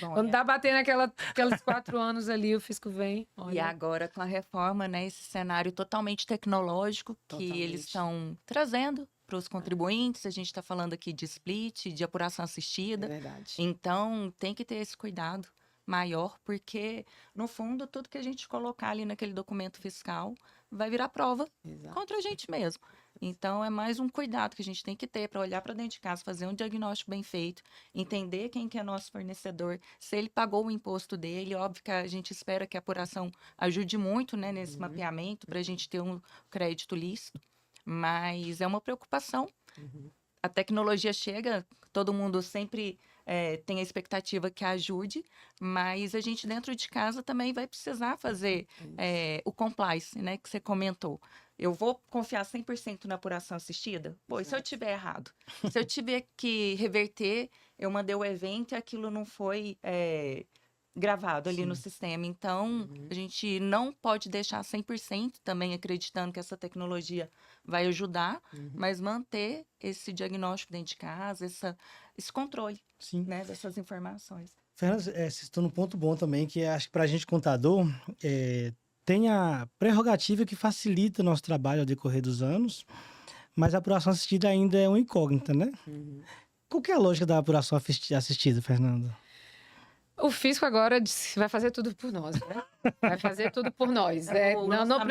Bom, quando tá batendo aqueles 4 anos ali, o fisco vem. Olha. E agora com a reforma, né, esse cenário totalmente tecnológico que eles estão trazendo para os contribuintes. A gente está falando aqui de split, de apuração assistida. É verdade. Então, tem que ter esse cuidado maior, porque, no fundo, tudo que a gente colocar ali naquele documento fiscal vai virar prova contra a gente mesmo. Então, é mais um cuidado que a gente tem que ter para olhar para dentro de casa, fazer um diagnóstico bem feito, entender quem que é nosso fornecedor, se ele pagou o imposto dele. Óbvio que a gente espera que a apuração ajude muito, né, nesse mapeamento, para a gente ter um crédito lícito, mas é uma preocupação. A tecnologia chega, todo mundo sempre tem a expectativa que ajude, mas a gente dentro de casa também vai precisar fazer o compliance, né, que você comentou. Eu vou confiar 100% na apuração assistida? Pô, e se eu tiver errado? Se eu tiver que reverter, eu mandei o evento e aquilo não foi gravado ali no sistema. Então, a gente não pode deixar 100% também acreditando que essa tecnologia vai ajudar, mas manter esse diagnóstico dentro de casa, esse controle, né, dessas informações. Fernanda, vocês estão num ponto bom também, que acho que para a gente contador, tem a prerrogativa que facilita o nosso trabalho ao decorrer dos anos, mas a apuração assistida ainda é uma incógnita, né? Qual que é a lógica da apuração assistida, Fernanda? O fisco agora vai fazer tudo por nós, né? Vai fazer tudo por nós. Não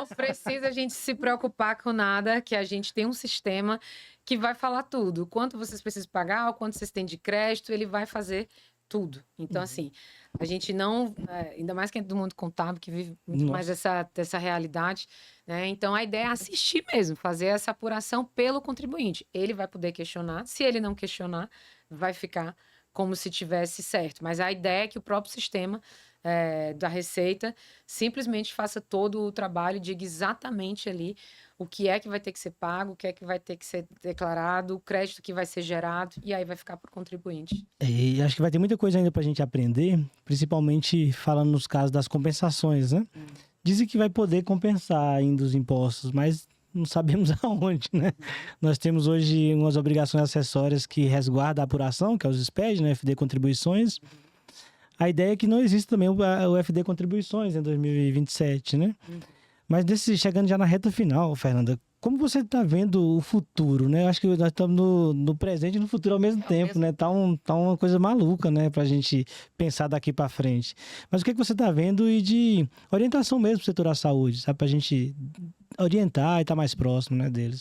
precisa a gente se preocupar com nada, que a gente tem um sistema que vai falar tudo. O quanto vocês precisam pagar, o quanto vocês têm de crédito, ele vai fazer tudo. Então, assim, a gente não... ainda mais quem é do mundo contábil, que vive muito mais essa realidade, né? Então, a ideia é assistir mesmo, fazer essa apuração pelo contribuinte. Ele vai poder questionar. Se ele não questionar, vai ficar como se tivesse certo. Mas a ideia é que o próprio sistema da Receita simplesmente faça todo o trabalho, diga exatamente ali o que é que vai ter que ser pago, o que é que vai ter que ser declarado, o crédito que vai ser gerado, e aí vai ficar para o contribuinte. E acho que vai ter muita coisa ainda para a gente aprender, principalmente falando nos casos das compensações, né? Dizem que vai poder compensar ainda os impostos, mas não sabemos aonde, né? Nós temos hoje umas obrigações acessórias que resguardam a apuração, que é os SPED, né? FD Contribuições. A ideia é que não existe também o FD Contribuições em 2027, né? Mas chegando já na reta final, Fernanda, como você está vendo o futuro, né? Eu acho que nós estamos no presente e no futuro ao mesmo tempo, né? Tá uma coisa maluca, né? Para a gente pensar daqui para frente. Mas o que você está vendo e de orientação mesmo para o setor da saúde, sabe? Para a gente orientar e estar mais próximo, né, deles.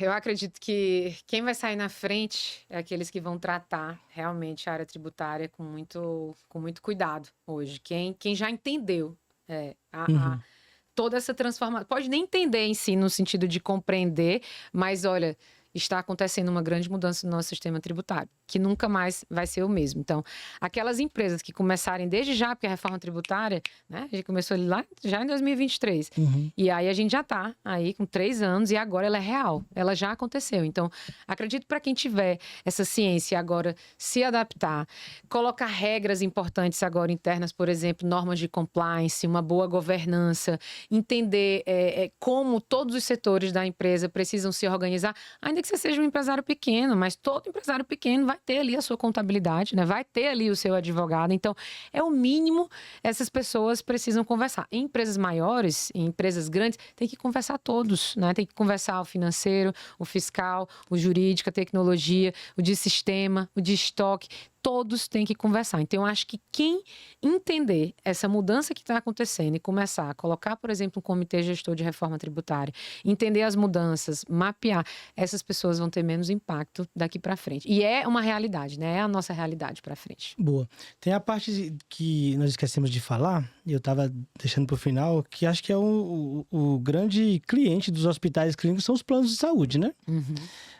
Eu acredito que quem vai sair na frente é aqueles que vão tratar realmente a área tributária com muito cuidado hoje. Quem já entendeu toda essa transformação. Pode nem entender em si, no sentido de compreender, mas olha, está acontecendo uma grande mudança no nosso sistema tributário, que nunca mais vai ser o mesmo. Então, aquelas empresas que começarem desde já, porque a reforma tributária, né, a gente começou lá já em 2023, e aí a gente já está aí com 3 anos e agora ela é real, ela já aconteceu. Então, acredito para quem tiver essa ciência agora se adaptar, colocar regras importantes agora internas, por exemplo, normas de compliance, uma boa governança, entender como todos os setores da empresa precisam se organizar, ainda que você seja um empresário pequeno, mas todo empresário pequeno vai ter ali a sua contabilidade, né? Vai ter ali o seu advogado. Então, é o mínimo, essas pessoas precisam conversar. Em empresas maiores, em empresas grandes, tem que conversar todos, né? Tem que conversar o financeiro, o fiscal, o jurídico, a tecnologia, o de sistema, o de estoque. todos têm que conversar. Então, eu acho que quem entender essa mudança que está acontecendo e começar a colocar, por exemplo, um comitê gestor de reforma tributária, entender as mudanças, mapear, essas pessoas vão ter menos impacto daqui para frente. E é uma realidade, né? É a nossa realidade para frente. Boa. Tem a parte que nós esquecemos de falar, e eu estava deixando para o final, que acho que é o grande cliente dos hospitais clínicos são os planos de saúde, né? Uhum.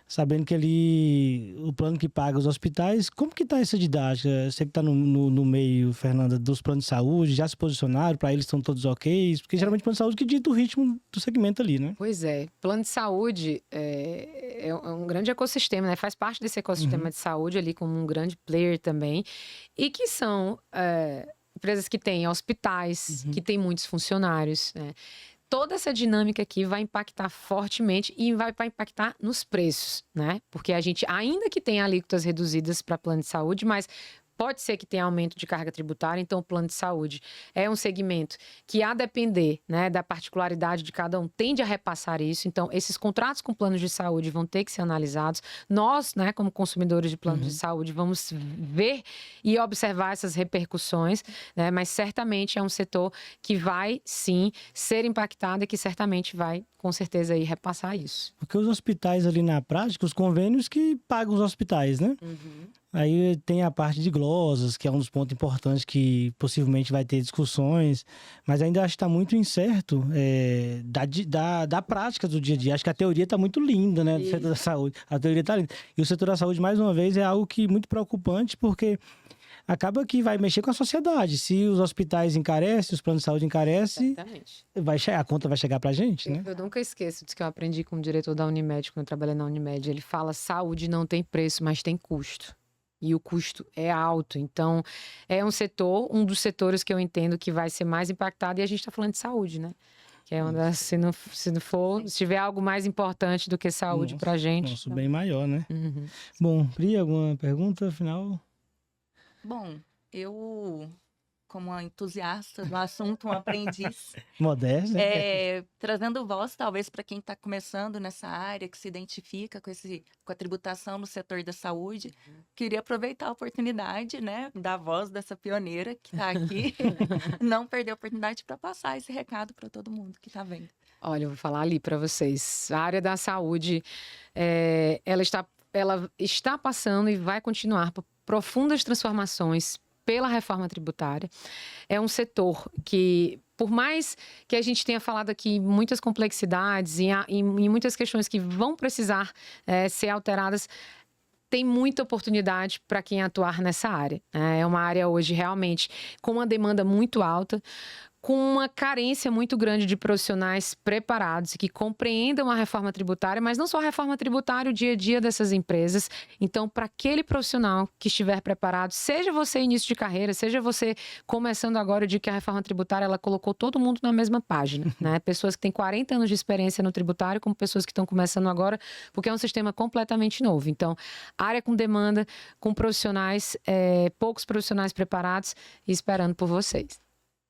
Sabendo que ali, o plano que paga os hospitais, como que está essa didática? Você que está no meio, Fernanda, dos planos de saúde, já se posicionaram, para eles estão todos ok? Porque geralmente o plano de saúde que dita o ritmo do segmento ali, né? Pois é, plano de saúde é um grande ecossistema, né? Faz parte desse ecossistema de saúde ali como um grande player também, e que são empresas que têm hospitais, que têm muitos funcionários, né? Toda essa dinâmica aqui vai impactar fortemente e vai impactar nos preços, né? Porque a gente, ainda que tenha alíquotas reduzidas para plano de saúde, mas pode ser que tenha aumento de carga tributária, então o plano de saúde é um segmento que, a depender, né, da particularidade de cada um, tende a repassar isso. Então, esses contratos com planos de saúde vão ter que ser analisados. Nós, né, como consumidores de planos de saúde, vamos ver e observar essas repercussões, né, mas certamente é um setor que vai, sim, ser impactado e que certamente vai, com certeza, aí, repassar isso. Porque os hospitais ali na prática, os convênios que pagam os hospitais, né? Aí tem a parte de glosas, que é um dos pontos importantes que possivelmente vai ter discussões, mas ainda acho que está muito incerto da prática do dia a dia. Acho que a teoria está muito linda, né, do setor da saúde. A teoria está linda. E o setor da saúde, mais uma vez, é algo que muito preocupante, porque acaba que vai mexer com a sociedade. Se os hospitais encarecem, os planos de saúde encarecem, a conta vai chegar pra gente, né? Eu nunca esqueço disso que eu aprendi com o diretor da Unimed, quando eu trabalhei na Unimed. Ele fala: saúde não tem preço, mas tem custo. E o custo é alto. Então, é um dos setores que eu entendo que vai ser mais impactado. E a gente está falando de saúde, né? Que é uma das, se tiver algo mais importante do que saúde pra gente. Nosso bem maior, né? Bom, Pri, alguma pergunta final? Bom, eu, como uma entusiasta do assunto, um aprendiz, Modesta, né? trazendo voz, talvez, para quem está começando nessa área, que se identifica com a tributação no setor da saúde, queria aproveitar a oportunidade, né, da voz dessa pioneira que está aqui, não perder a oportunidade para passar esse recado para todo mundo que está vendo. Olha, eu vou falar ali para vocês. A área da saúde, ela está passando e vai continuar por profundas transformações pela reforma tributária. É um setor que, por mais que a gente tenha falado aqui muitas complexidades e muitas questões que vão precisar ser alteradas, tem muita oportunidade para quem atuar nessa área. É uma área hoje realmente com uma demanda muito alta, com uma carência muito grande de profissionais preparados e que compreendam a reforma tributária, mas não só a reforma tributária, o dia a dia dessas empresas. Então, para aquele profissional que estiver preparado, seja você início de carreira, seja você começando agora, eu digo que a reforma tributária, ela colocou todo mundo na mesma página, né? Pessoas que têm 40 anos de experiência no tributário, como pessoas que estão começando agora, porque é um sistema completamente novo. Então, área com demanda, com profissionais, poucos profissionais preparados e esperando por vocês.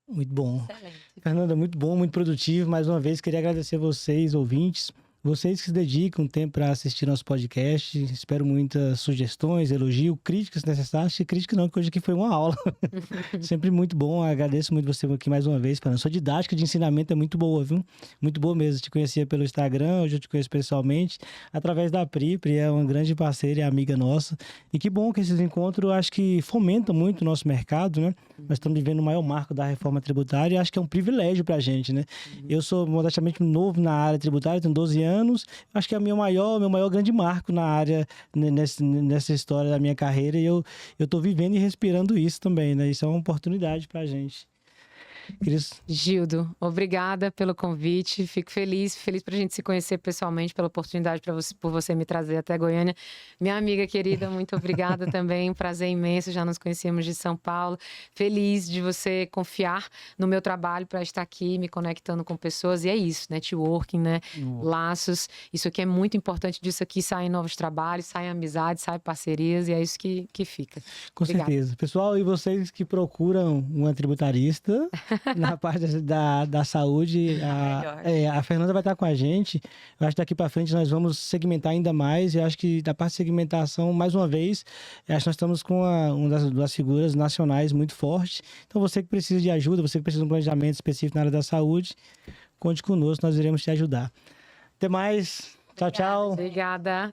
Muito bom. Excelente. Fernanda, muito bom, muito produtivo. Mais uma vez, queria agradecer a vocês, ouvintes. Vocês que se dedicam tempo para assistir nosso podcast. Espero muitas sugestões, elogios, críticas necessárias. Crítica não, porque hoje aqui foi uma aula. Sempre muito bom. Agradeço muito você aqui mais uma vez, Fernanda. Sua didática de ensinamento é muito boa, viu? Muito boa mesmo. Te conhecia pelo Instagram, hoje eu te conheço pessoalmente, através da Pri. Pri é uma grande parceira e amiga nossa. E que bom que esses encontros, acho que fomentam muito o nosso mercado, né? Nós estamos vivendo o maior marco da reforma tributária e acho que é um privilégio para a gente, né? Eu sou modestamente novo na área tributária, tenho 12 anos. Acho que é o meu maior grande marco na área, nessa história da minha carreira. E eu estou vivendo e respirando isso também, né? Isso é uma oportunidade para a gente. Gildo, obrigada pelo convite. Fico feliz para a gente se conhecer pessoalmente, pela oportunidade por você me trazer até Goiânia. Minha amiga querida, muito obrigada também. Um prazer imenso, já nos conhecemos de São Paulo. Feliz de você confiar no meu trabalho para estar aqui me conectando com pessoas. E é isso, networking, né? Laços. Isso aqui é muito importante. Disso aqui saem novos trabalhos, saem amizades, saem parcerias e é isso que fica. Com certeza. Pessoal, e vocês que procuram uma tributarista, na parte da saúde. A Fernanda vai estar com a gente. Eu acho que daqui para frente nós vamos segmentar ainda mais. Eu acho que da parte de segmentação, mais uma vez, acho que nós estamos com uma das figuras nacionais muito forte. Então, você que precisa de ajuda, você que precisa de um planejamento específico na área da saúde, conte conosco, nós iremos te ajudar. Até mais. Tchau, tchau. Obrigada.